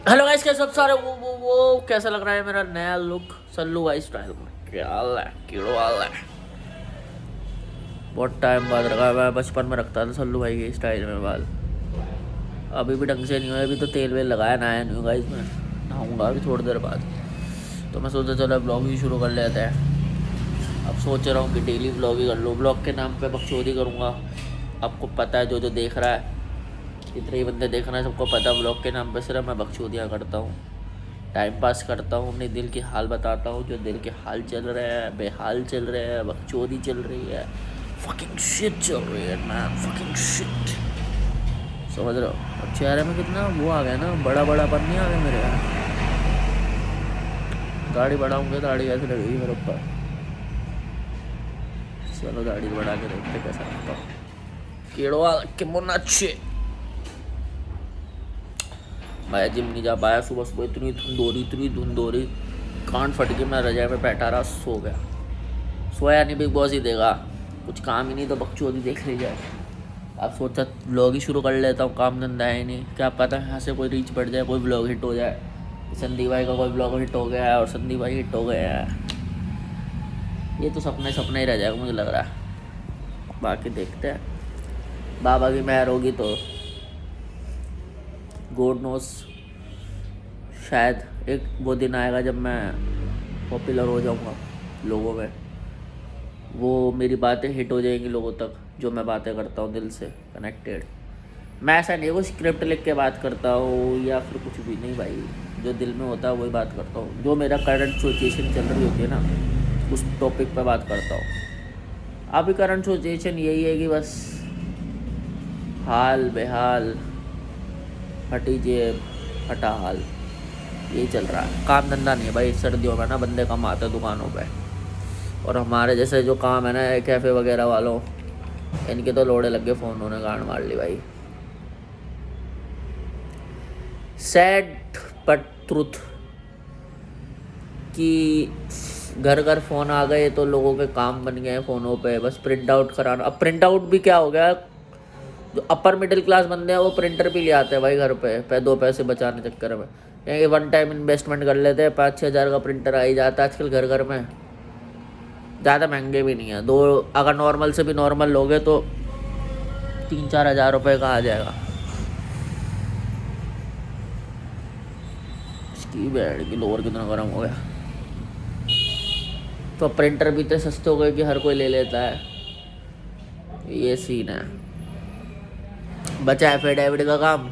Hello guys, कैसे सब सारे वो कैसा लग रहा है मेरा नया लुक सल्लू भाई स्टाइल में? क्या हाल है, कीड़ो हाल है। बहुत टाइम बाद रखा। मैं बचपन में रखता था सल्लू भाई के स्टाइल में बाल। अभी भी ढंग से नहीं हुआ। अभी तो तेल वेल लगाया, नया नहीं होगा इसमें। नहाऊंगा अभी थोड़ी देर बाद। तो मैं सोचा चलो ब्लॉग ही शुरू कर लेते हैं। अब सोच रहा हूँ कि डेली ब्लॉग ही कर लूँ। ब्लॉग के नाम पे बकचोदी करूँगा। आपको पता है, जो जो देख रहा है, जितने ही बंदे देख रहे हैं सबको पता है, ब्लॉग के नाम पे सिर्फ मैं बकचोदियाँ करता हूँ, टाइम पास करता हूँ, अपने दिल के हाल बताता हूँ। जो दिल के हाल चल रहे हैं, बेहाल चल रहे हैं, बकचोदी चल रही है, फकिंग शिट चल रही है मैन, फकिंग शिट। समझ रहे हो? अब चेहरे में कितना वो आ गया ना, बड़ा बड़ापन नहीं आ गया मेरे यहाँ। दाढ़ी बढ़ाऊंगे, दाढ़ी कैसे लगेगी मेरे ऊपर? चलो दाढ़ी बढ़ा के देखते कैसा लगता हूँ। केड़वा के मुन्ना अच्छे। मैं जिम नहीं जा पाया सुबह सुबह, इतनी धुंध हो रही, कान फट के मैं रजाई में बैठा रहा, सो गया। सोया नहीं, बिग बॉस ही देगा। कुछ काम ही नहीं तो बकचोदी देख ली जाए। अब सोचा व्लॉग ही शुरू कर लेता हूँ, काम धंधा है नहीं। क्या पता यहाँ से कोई रीच बढ़ जाए, कोई व्लॉग हिट हो जाए। संदीप भाई का कोई व्लॉग हिट हो गया है और संदीप भाई हिट हो गया है। ये तो सपने सपने ही रह जाएगा मुझे लग रहा है। बाकी देखते हैं, बाबा की मेहर होगी तो गॉड नोस, शायद एक वो दिन आएगा जब मैं पॉपुलर हो जाऊंगा लोगों में। वो मेरी बातें हिट हो जाएंगी लोगों तक, जो मैं बातें करता हूँ दिल से कनेक्टेड। मैं ऐसा नहीं वो स्क्रिप्ट लिख के बात करता हूँ या फिर कुछ भी नहीं भाई, जो दिल में होता है वही बात करता हूँ। जो मेरा करंट सिचुएशन चल रही होती है ना, उस टॉपिक पे बात करता हूँ। अभी करंट सिचुएशन यही है कि बस हाल बेहाल, फटी जेब, फटा हाल, यही चल रहा है। काम धंधा नहीं है भाई। सर्दियों में ना बंदे कम आते हैं दुकानों पे, और हमारे जैसे जो काम है ना कैफ़े वगैरह वालों, इनके तो लोड़े लग गए, फ़ोन होने गांड मार ली भाई। सैड बट ट्रुथ कि घर घर फ़ोन आ गए तो लोगों के काम बन गए हैं फ़ोनों पे। बस प्रिंट आउट कराना। अब प्रिंट आउट भी क्या हो गया, जो अपर मिडिल क्लास बंदे हैं वो प्रिंटर भी ले आते हैं भाई घर पे दो पैसे बचाने चक्कर में। क्योंकि वन टाइम इन्वेस्टमेंट कर लेते हैं, 5-6 हज़ार का प्रिंटर आ ही जाता है आजकल घर घर में। ज़्यादा महंगे भी नहीं है। दो अगर नॉर्मल से भी नॉर्मल लोगे तो 3-4 हज़ार रुपये का आ जाएगा। इसकी बैठ की लोअर कितना गर्म हो गया। तो प्रिंटर भी इतने सस्ते हो गए कि हर कोई ले लेता है। ये सीन है। बचा एफिडेविट का काम,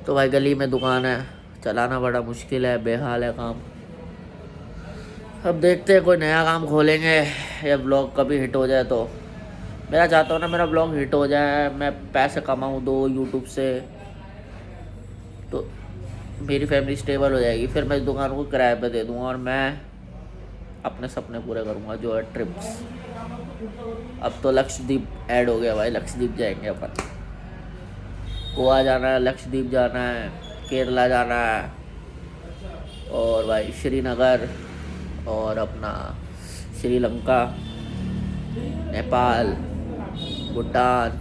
तो भाई गली में दुकान है, चलाना बड़ा मुश्किल है, बेहाल है काम। अब देखते हैं कोई नया काम खोलेंगे या ब्लॉग कभी हिट हो जाए तो। मेरा चाहता हूँ ना मेरा ब्लॉग हिट हो जाए, मैं पैसे कमाऊँ दो यूट्यूब से, तो मेरी फैमिली स्टेबल हो जाएगी। फिर मैं इस दुकान को किराए पे दे दूँगा और मैं अपने सपने पूरे करूँगा, जो है ट्रिप्स। अब तो लक्षद्वीप ऐड हो गया भाई, लक्षद्वीप जाएंगे अपन। गोवा जाना है, लक्षद्वीप जाना है, केरला जाना है, और भाई श्रीनगर, और अपना श्रीलंका, नेपाल, भूटान,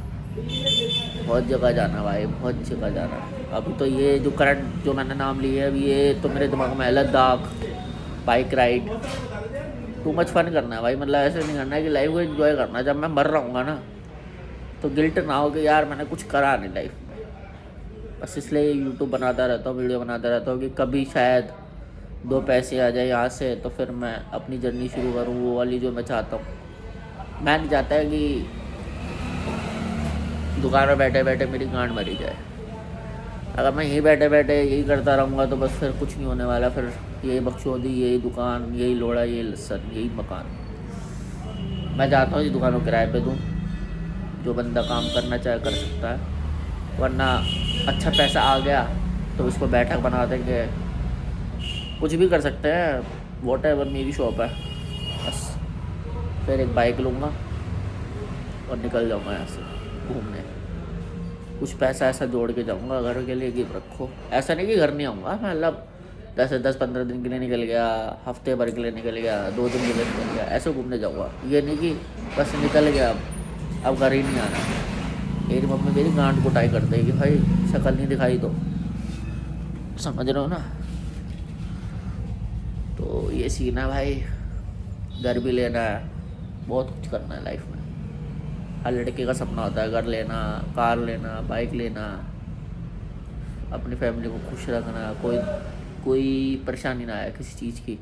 बहुत जगह जाना भाई, बहुत जगह जाना। अभी तो ये जो करंट जो मैंने नाम लिए अभी, ये तो मेरे दिमाग में है Ladakh, bike ride. Too much fun करना है भाई। मतलब ऐसे नहीं करना है कि लाइफ को एंजॉय करना है। जब मैं मर रहूँगा ना तो गिल्ट ना हो कि यार मैंने कुछ करा नहीं लाइफ में। बस इसलिए यूट्यूब बनाता रहता हूँ, वीडियो बनाता रहता हूँ कि कभी शायद 2 पैसे आ जाए यहाँ से, तो फिर मैं अपनी जर्नी शुरू करूँ, वो वाली जो मैं चाहता हूँ। मैं नहीं चाहता है कि दुकान में बैठे बैठे मेरी गांड मरी जाए। अगर मैं यहीं बैठे बैठे यही करता रहूँगा तो बस फिर कुछ नहीं होने वाला। फिर यही बकचोदी, यही दुकान, यही लोड़ा, यही लसन, यही मकान। मैं चाहता हूँ इस दुकान को किराए पे दूँ, जो बंदा काम करना चाहे कर सकता है। वरना अच्छा पैसा आ गया तो इसको बैठक बना देंगे, कुछ भी कर सकते हैं। वॉटेवर, मेरी शॉप है बस। फिर एक बाइक लूँगा और निकल जाऊँगा यहाँ से घूमने। कुछ पैसा ऐसा जोड़ के जाऊँगा, घर के लिए गिफ्ट रखो। ऐसा नहीं कि घर नहीं आऊँगा, मतलब 10-15 दिन के लिए निकल गया, हफ्ते भर के लिए निकल गया, 2 दिन के लिए निकल गया, ऐसे घूमने जाऊँगा। ये नहीं कि बस निकल गया अब घर ही नहीं आना। मेरी मम्मी मेरी गांड कुटाई कर देगी भाई, शक्ल नहीं दिखाई तो। समझ रहे हो ना। तो ये सीन है भाई, घर भी लेना है, बहुत कुछ करना है लाइफ में। हर लड़के का सपना होता है घर लेना, कार लेना, बाइक लेना, अपनी फैमिली को खुश रखना, कोई परेशानी ना आए किसी चीज़ की।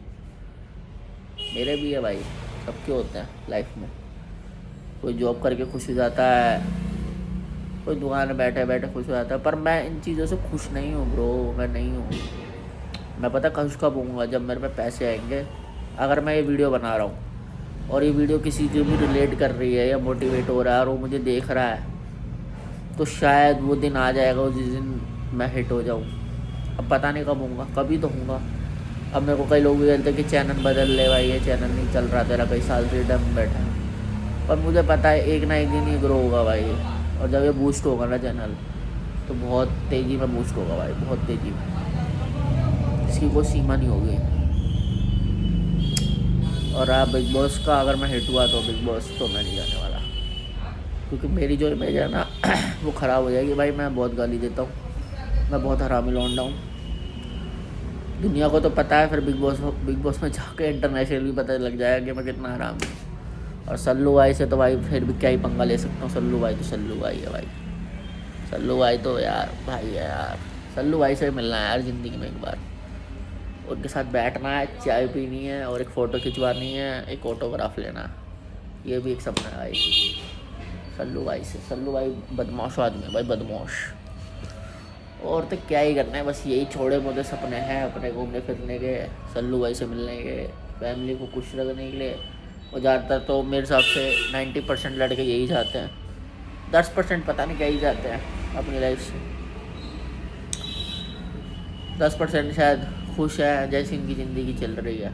मेरे भी है भाई, सबके होते हैं लाइफ में। कोई जॉब करके खुश हो जाता है, कोई दुकान में बैठे बैठे खुश हो जाता है, पर मैं इन चीज़ों से खुश नहीं हूँ ब्रो, मैं नहीं हूँ। मैं पता खुश कब हूँगा, जब मेरे पे पैसे आएंगे। अगर मैं ये वीडियो बना रहा हूँ और ये वीडियो किसी को भी रिलेट कर रही है या मोटिवेट हो रहा है और वो मुझे देख रहा है, तो शायद वो दिन आ जाएगा जिस दिन मैं हिट हो जाऊँ। अब पता नहीं कब हूँगा, कभी तो हूँगा। अब मेरे को कई लोग भी कहते हैं कि चैनल बदल ले भाई, ये चैनल नहीं चल रहा तेरा, कई साल से डम बैठा है। पर मुझे पता है एक ना एक दिन ही ग्रो होगा भाई, और जब ये बूस्ट होगा ना चैनल, तो बहुत तेज़ी में बूस्ट होगा भाई, बहुत तेज़ी में, इसकी कोई सीमा नहीं होगी। और आप बिग बॉस का अगर मैं हिट हुआ तो बिग बॉस तो मैं नहीं जाने वाला, क्योंकि मेरी जो इमेज है ना वो ख़राब हो जाएगी भाई। मैं बहुत गाली देता हूँ, मैं बहुत हरामी लौंडा हूँ, दुनिया को तो पता है। फिर बिग बॉस में जाके इंटरनेशनल भी पता लग जाएगा कि मैं कितना हरामी हूँ। और सल्लू भाई से तो भाई फिर भी क्या ही पंगा ले सकता हूँ। सल्लू भाई तो सल्लू भाई है भाई, सल्लू भाई तो यार भाई है यार। सल्लू भाई से मिलना है यार ज़िंदगी में एक बार, उनके साथ बैठना है, चाय पीनी है और एक फ़ोटो खिंचवानी है, एक ऑटोग्राफ लेना है, ये भी एक सपना है भाई सल्लू भाई से। सल्लू भाई बदमाश आदमी है भाई, बदमाश। और तो क्या ही करना है, बस यही छोटे मोटे सपने हैं अपने, घूमने फिरने के, सल्लू भाई से मिलने के, फैमिली को खुश रखने के लिए। और ज़्यादातर तो मेरे हिसाब से 90% लड़के यही चाहते हैं, 10% पता नहीं क्या ही चाहते हैं अपनी लाइफ से। 10% शायद खुश है जैसी इनकी ज़िंदगी चल रही है।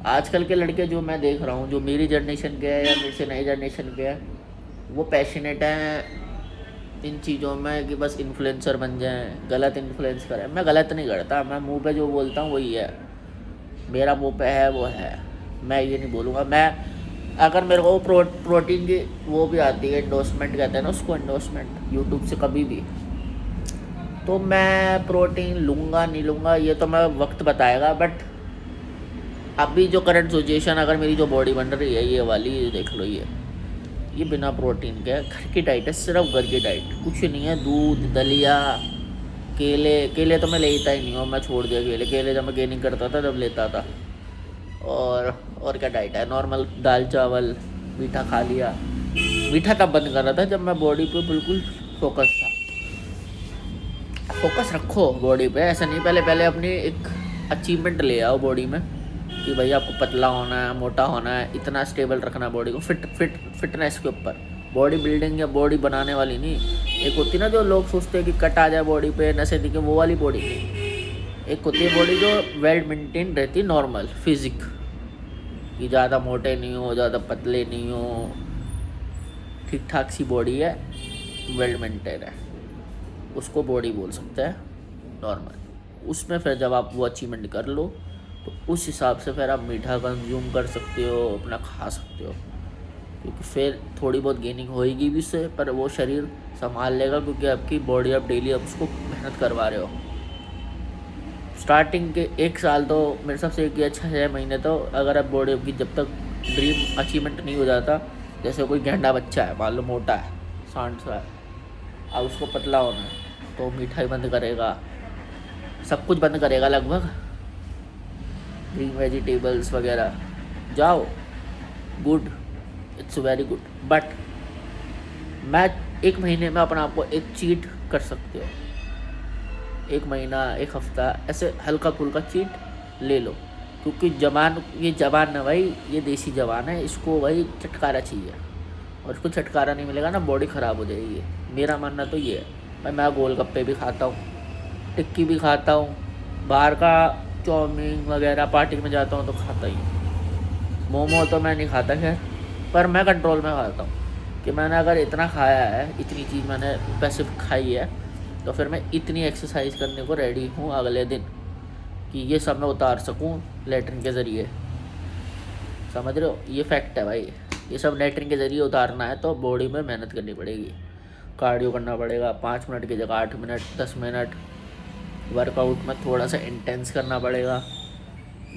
आजकल के लड़के जो मैं देख रहा हूँ, जो मेरी जनरेशन के हैं या मेरे से नई जनरेशन के हैं, वो पैशनेट हैं इन चीज़ों में कि बस इन्फ्लुएंसर बन जाएं, गलत इन्फ्लुएंस करें। मैं गलत नहीं करता, मैं मुंह पे जो बोलता हूँ वही है, मेरा मुंह पे है वो है, मैं ये नहीं बोलूँगा। मैं अगर मेरे को प्रोटीन की वो भी आती है, एंडोर्समेंट कहते हैं ना उसको, एंडोर्समेंट यूट्यूब से कभी भी, तो मैं प्रोटीन लूँगा नहीं लूँगा ये तो मैं वक्त बताएगा। बट अभी जो करंट सिचुएशन, अगर मेरी जो बॉडी बन रही है ये वाली, ये देख लो, ये बिना प्रोटीन के घर की डाइट है, सिर्फ घर की डाइट, कुछ नहीं है। दूध, दलिया, केले तो मैं लेता ही नहीं हूँ, मैं छोड़ दिया केले जब मैं गेनिंग करता था तब लेता था। और क्या डाइट है, नॉर्मल दाल चावल, मीठा खा लिया। मीठा तब बंद कर रहा था जब मैं बॉडी पे बिल्कुल फोकस था। फोकस रखो बॉडी पे, ऐसा नहीं पहले अपनी एक अचीवमेंट ले आओ बॉडी में कि भाई आपको पतला होना है, मोटा होना है, इतना स्टेबल रखना बॉडी को, फिटनेस के ऊपर। बॉडी बिल्डिंग या बॉडी बनाने वाली नहीं। एक होती ना जो लोग सोचते हैं कि कट आ जाए बॉडी पे, नशे दिखे, वो वाली बॉडी नहीं। एक होती है बॉडी जो वेल मेंटेन रहती, नॉर्मल फिजिक, कि ज़्यादा मोटे नहीं हो, ज़्यादा पतले नहीं हो, ठीक ठाक सी बॉडी है, वेल मेंटेन है, उसको बॉडी बोल सकते हैं नॉर्मल। उसमें फिर जब आप वो अचीवमेंट कर लो तो उस हिसाब से फिर आप मीठा कंज्यूम कर सकते हो, अपना खा सकते हो, क्योंकि फिर थोड़ी बहुत गेनिंग होएगी भी उससे, पर वो शरीर संभाल लेगा, क्योंकि आपकी बॉडी आप डेली आप उसको मेहनत करवा रहे हो। स्टार्टिंग के 1 साल तो मेरे हिसाब से 1 या 6 महीने तो अगर आप बॉडी की जब तक ड्रीम अचीवमेंट नहीं हो जाता, जैसे कोई गेंडा बच्चा है मान लो, मोटा है, सांड सा है, अब उसको पतला होना है तो मिठाई बंद करेगा, सब कुछ बंद करेगा लगभग, ग्रीन वेजिटेबल्स वगैरह, जाओ, good, it's very good. But मैं 1 महीने में अपने आप को एक चीट कर सकते हो, 1 महीना, 1 हफ्ता, ऐसे हल्का फुल्का चीट ले लो, क्योंकि ये जवान है भाई, ये देसी जवान है, इसको भाई छुटकारा चाहिए, और इसको छुटकारा नहीं मिलेगा ना बॉडी ख़राब हो जाएगी। मेरा मानना तो ये है भाई। मैं गोलगप्पे भी खाता हूँ, टिक्की भी खाता हूँ, बाहर का चाउमीन वगैरह पार्टी में जाता हूँ तो खाता ही हूँ। मोमो तो मैं नहीं खाता खैर, पर मैं कंट्रोल में खाता हूँ कि मैंने अगर इतना खाया है, इतनी चीज़ मैंने पैसे खाई है, तो फिर मैं इतनी एक्सरसाइज करने को रेडी हूँ अगले दिन कि ये सब मैं उतार सकूँ लेटरिन के ज़रिए। समझ रहे हो, ये फैक्ट है भाई, ये सब लेटरिन के ज़रिए उतारना है तो बॉडी में मेहनत करनी पड़ेगी, कार्डियो करना पड़ेगा, 5 मिनट की जगह 8 मिनट, 10 मिनट, वर्कआउट में थोड़ा सा इंटेंस करना पड़ेगा।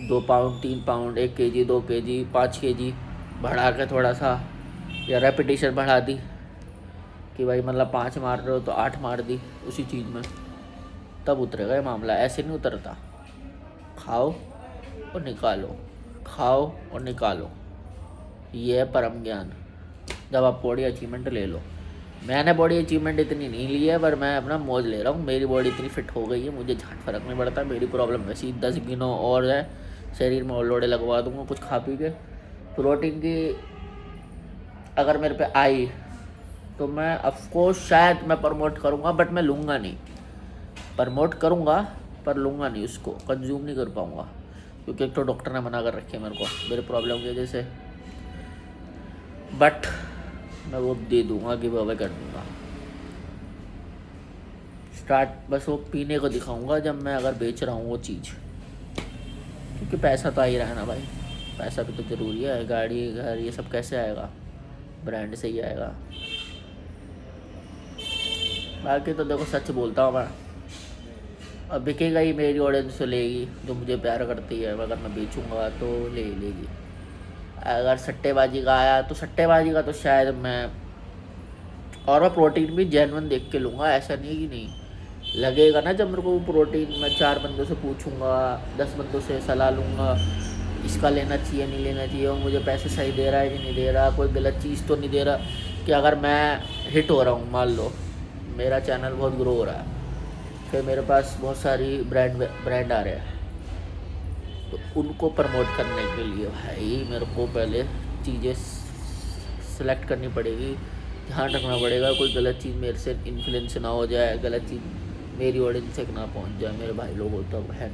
2 pound 3 pound 1 KG 2 KG 5 KG बढ़ा के थोड़ा सा, या रेपिटेशन बढ़ा दी कि भाई मतलब 5 मार रहे हो तो 8 मार दी उसी चीज़ में, तब उतरेगा ये मामला। ऐसे नहीं उतरता। खाओ और निकालो, खाओ और निकालो, ये है परम ज्ञान। जब आप बॉडी अचीवमेंट ले लो, मैंने बॉडी अचीवमेंट इतनी नहीं ली है, पर मैं अपना मौज ले रहा हूँ। मेरी बॉडी इतनी फिट हो गई है, मुझे झाट फर्क नहीं पड़ता। मेरी प्रॉब्लम वैसी 10 किलो और है शरीर में, और लोड़े लगवा दूँगा कुछ खा पी के। प्रोटीन की अगर मेरे पे आई तो मैं ऑफकोर्स शायद मैं प्रमोट करूँगा, बट मैं लूँगा नहीं। प्रमोट करूँगा पर लूँगा नहीं, उसको कंज्यूम नहीं कर पाऊँगा, क्योंकि एक तो डॉक्टर ने मना कर रखी है मेरे को मेरे प्रॉब्लम की वजह से। बट मैं वो दे दूँगा, गिव अवे कर दूँगा। स्टार्ट बस वो पीने को दिखाऊँगा जब मैं अगर बेच रहा हूँ वो चीज़, क्योंकि पैसा तो आ ही रहा है ना भाई। पैसा भी तो ज़रूरी है। गाड़ी घर ये सब कैसे आएगा, ब्रांड से ही आएगा। बाकी तो देखो सच बोलता हूँ मैं, अब बिकेगा ही, मेरी ऑडियंस तो लेगी जो मुझे प्यार करती है। अगर मैं बेचूँगा तो लेगी। अगर सट्टेबाजी का आया तो सट्टेबाजी का तो शायद मैं, और मैं प्रोटीन भी जेन्युइन देख के लूँगा। ऐसा नहीं कि नहीं लगेगा ना, जब मेरे को प्रोटीन मैं 4 बंदों से पूछूँगा, 10 बंदों से सलाह लूँगा, इसका लेना चाहिए नहीं लेना चाहिए, और मुझे पैसे सही दे रहा है कि नहीं दे रहा, कोई गलत चीज़ तो नहीं दे रहा। कि अगर मैं हिट हो रहा हूँ, मान लो मेरा चैनल बहुत ग्रो हो रहा है, फिर मेरे पास बहुत सारी ब्रांड आ रहे हैं, तो उनको प्रमोट करने के लिए भाई मेरे को पहले चीज़ें सेलेक्ट करनी पड़ेगी, ध्यान रखना पड़ेगा। कोई गलत चीज़ मेरे से इन्फ्लुएंस ना हो जाए, गलत चीज़ मेरी ऑडियंस तक ना पहुंच जाए। मेरे भाई लोग होते हैं,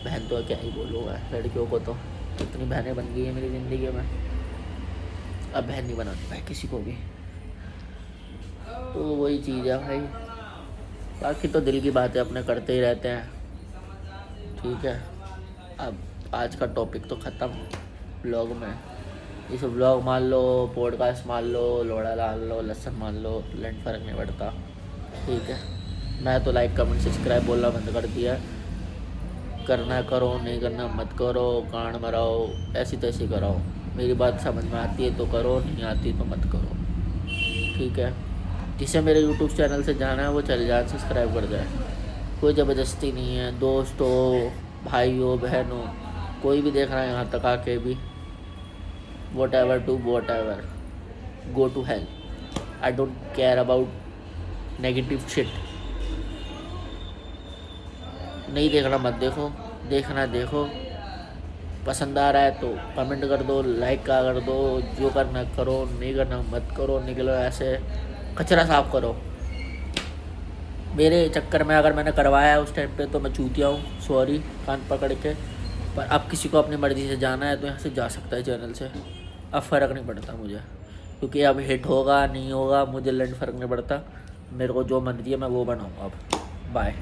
बहन तो क्या ही बोलूँगा, लड़कियों को तो इतनी बहनें बन गई है मेरी ज़िंदगी में, अब बहन नहीं बनानी भाई किसी को भी। तो वही चीज़ है भाई। बाकी तो दिल की बातें अपने करते ही रहते हैं, ठीक है। अब आज का टॉपिक तो ख़त्म व्लॉग में। इस व्लॉग मान लो, पॉडकास्ट मान लो, लोड़ा मान लो, लहसुन मान लो, लंड फ़र्क नहीं पड़ता, ठीक है। मैं तो लाइक कमेंट सब्सक्राइब बोलना बंद कर दिया। करना करो, नहीं करना मत करो, कान मराओ, ऐसी तैसी कराओ। मेरी बात समझ में आती है तो करो, नहीं आती तो मत करो, ठीक है। जिसे मेरे यूट्यूब चैनल से जाना है वो चल जाए, सब्सक्राइब कर जाए। कोई ज़बरदस्ती नहीं है। दोस्त हो, भाई हो, बहन हो, कोई भी देख रहा है यहाँ तक आके भी, whatever do whatever, go to hell, I don't care about negative shit। नहीं देखना मत देखो, देखना देखो। पसंद आ रहा है तो कमेंट कर दो, लाइक का कर दो, जो करना करो, नहीं करना मत करो। निकलो ऐसे, कचरा साफ करो। मेरे चक्कर में अगर मैंने करवाया उस टाइम पे तो मैं चूतिया हूँ, सॉरी कान पकड़ के। पर अब किसी को अपनी मर्ज़ी से जाना है तो यहाँ से जा सकता है चैनल से, अब फ़र्क नहीं पड़ता मुझे, क्योंकि अब हिट होगा नहीं होगा मुझे लंड फ़र्क नहीं पड़ता। मेरे को जो मर्ज़ी है मैं वो बनाऊँगा अब। बाय।